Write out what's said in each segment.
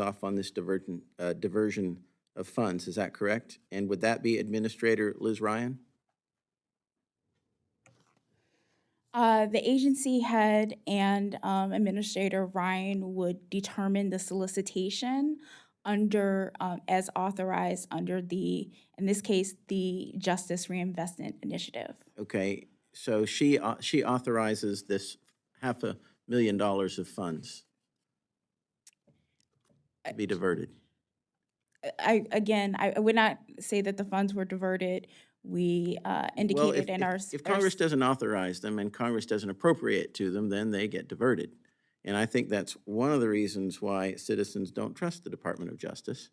off on this diversion of funds. Is that correct? And would that be Administrator Liz Ryan? The agency head and Administrator Ryan would determine the solicitation under, as authorized under the, in this case, the Justice Reinvestment Initiative. Okay, so she authorizes this $500,000 of funds to be diverted. I would not say that the funds were diverted. We indicated in our. If Congress doesn't authorize them and Congress doesn't appropriate to them, then they get diverted. And I think that's one of the reasons why citizens don't trust the Department of Justice,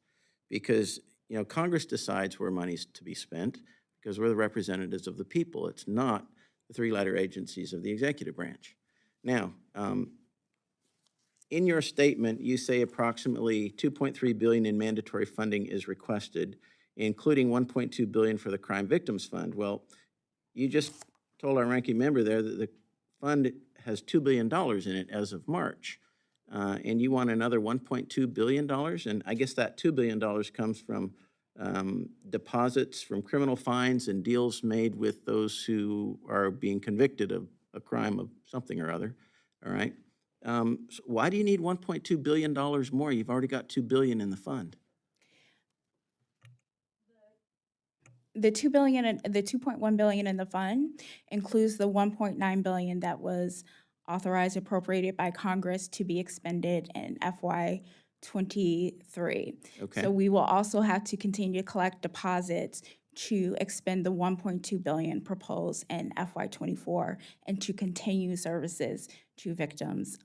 because, you know, Congress decides where money's to be spent because we're the representatives of the people. It's not the three-letter agencies of the executive branch. Now, in your statement, you say approximately $2.3 billion in mandatory funding is requested, including $1.2 billion for the Crime Victims Fund. Well, you just told our ranking member there that the fund has $2 billion in it as of March, and you want another $1.2 billion, and I guess that $2 billion comes from deposits from criminal fines and deals made with those who are being convicted of a crime of something or other, all right? So why do you need $1.2 billion more? You've already got $2 billion in the fund. The $2.1 billion in the fund includes the $1.9 billion that was authorized, appropriated by Congress to be expended in FY23. Okay. So we will also have to continue to collect deposits to expend the $1.2 billion proposed in FY24 and to continue services to victims.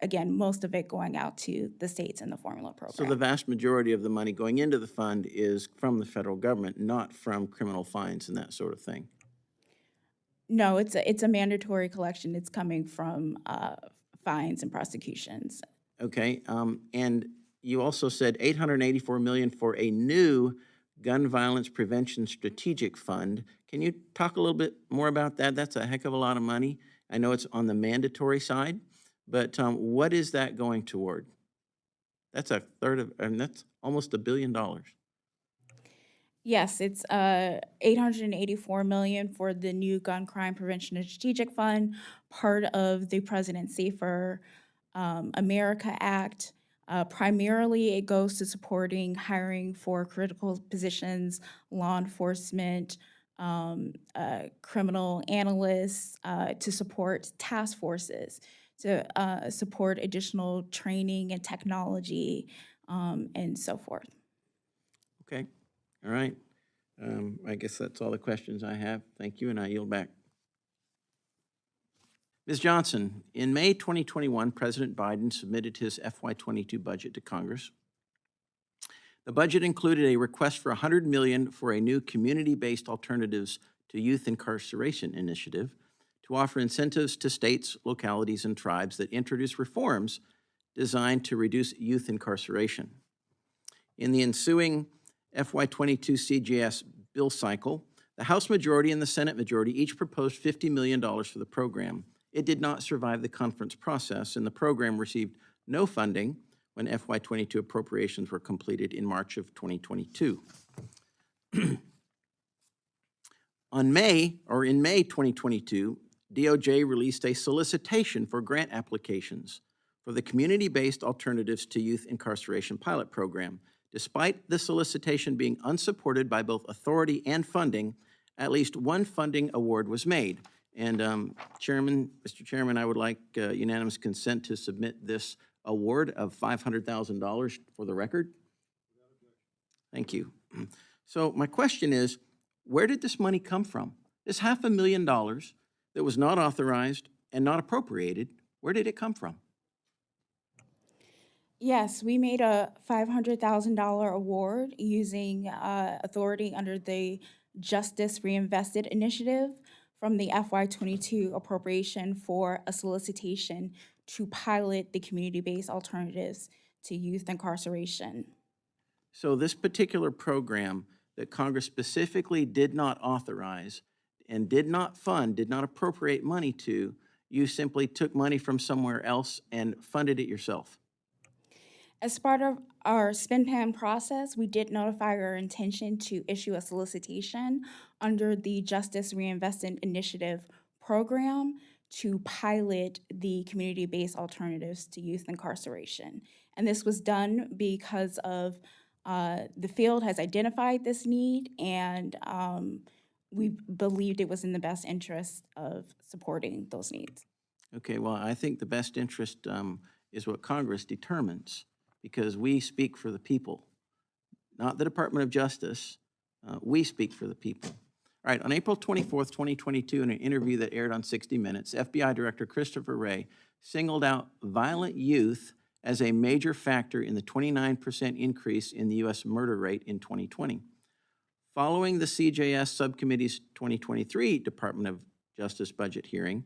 Again, most of it going out to the states in the formula program. So the vast majority of the money going into the fund is from the federal government, not from criminal fines and that sort of thing. No, it's a mandatory collection. It's coming from fines and prosecutions. Okay, and you also said $884 million for a new gun violence prevention strategic fund. Can you talk a little bit more about that? That's a heck of a lot of money. I know it's on the mandatory side, but what is that going toward? That's a third of, and that's almost $1 billion. Yes, it's $884 million for the new Gun Crime Prevention and Strategic Fund, part of the President's Safer America Act. Primarily, it goes to supporting hiring for critical positions, law enforcement, criminal analysts, to support task forces, to support additional training and technology, and so forth. Okay, all right. I guess that's all the questions I have. Thank you, and I yield back. Ms. Johnson, in May 2021, President Biden submitted his FY22 budget to Congress. The budget included a request for $100 million for a new community-based alternatives to youth incarceration initiative to offer incentives to states, localities, and tribes that introduce reforms designed to reduce youth incarceration. In the ensuing FY22 CJS bill cycle, the House majority and the Senate majority each proposed $50 million for the program. It did not survive the conference process, and the program received no funding when FY22 appropriations were completed in March of 2022. In May 2022, DOJ released a solicitation for grant applications for the Community-Based Alternatives to Youth Incarceration pilot program. Despite the solicitation being unsupported by both authority and funding, at least one funding award was made. And Mr. Chairman, I would like unanimous consent to submit this award of $500,000 for the record. Thank you. So my question is, where did this money come from? This $500,000 that was not authorized and not appropriated, where did it come from? Yes, we made a $500,000 award using authority under the Justice Reinvested Initiative from the FY22 appropriation for a solicitation to pilot the community-based alternatives to youth incarceration. So this particular program that Congress specifically did not authorize and did not fund, did not appropriate money to, you simply took money from somewhere else and funded it yourself? As part of our spend plan process, we did notify our intention to issue a solicitation under the Justice Reinvestment Initiative program to pilot the community-based alternatives to youth incarceration. And this was done because of the field has identified this need, and we believed it was in the best interest of supporting those needs. Okay, well, I think the best interest is what Congress determines, because we speak for the people, not the Department of Justice. We speak for the people. All right, on April 24th, 2022, in an interview that aired on 60 Minutes, FBI Director Christopher Wray singled out violent youth as a major factor in the 29% increase in the U.S. murder rate in 2020. Following the CJS Subcommittee's 2023 Department of Justice budget hearing,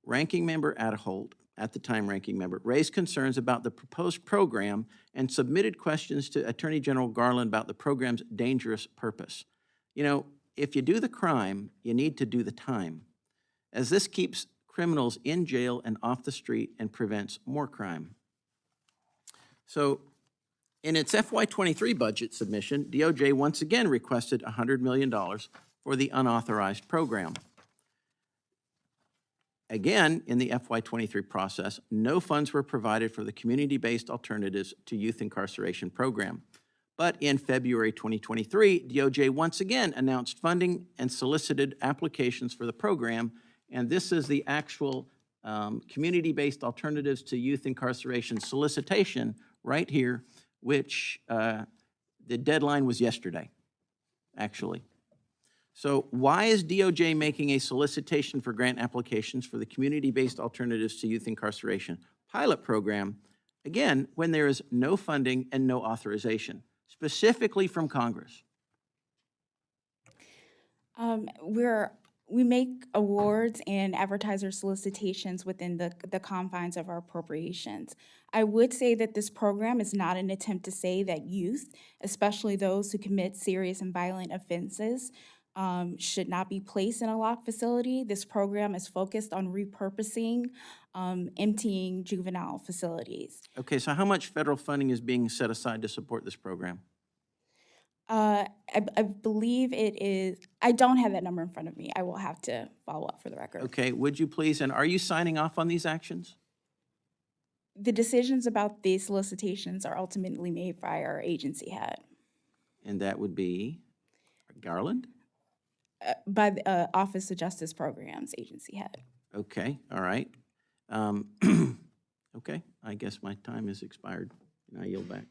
Ranking Member Adeholt, at the time ranking member, raised concerns about the proposed program and submitted questions to Attorney General Garland about the program's dangerous purpose. You know, if you do the crime, you need to do the time, as this keeps criminals in jail and off the street and prevents more crime. So, in its FY23 budget submission, DOJ once again requested $100 million for the unauthorized program. Again, in the FY23 process, no funds were provided for the community-based alternatives to youth incarceration program. But in February 2023, DOJ once again announced funding and solicited applications for the program, and this is the actual community-based alternatives to youth incarceration solicitation right here, which the deadline was yesterday, actually. So why is DOJ making a solicitation for grant applications for the community-based alternatives to youth incarceration pilot program, again, when there is no funding and no authorization, specifically from Congress? We make awards and advertiser solicitations within the confines of our appropriations. I would say that this program is not an attempt to say that youth, especially those who commit serious and violent offenses, should not be placed in a locked facility. This program is focused on repurposing emptying juvenile facilities. Okay, so how much federal funding is being set aside to support this program? I believe it is, I don't have that number in front of me. I will have to follow up for the record. Okay, would you please, and are you signing off on these actions? The decisions about these solicitations are ultimately made by our agency head. And that would be Garland? By the Office of Justice Programs agency head. Okay, all right. Okay, I guess my time has expired, and I yield back.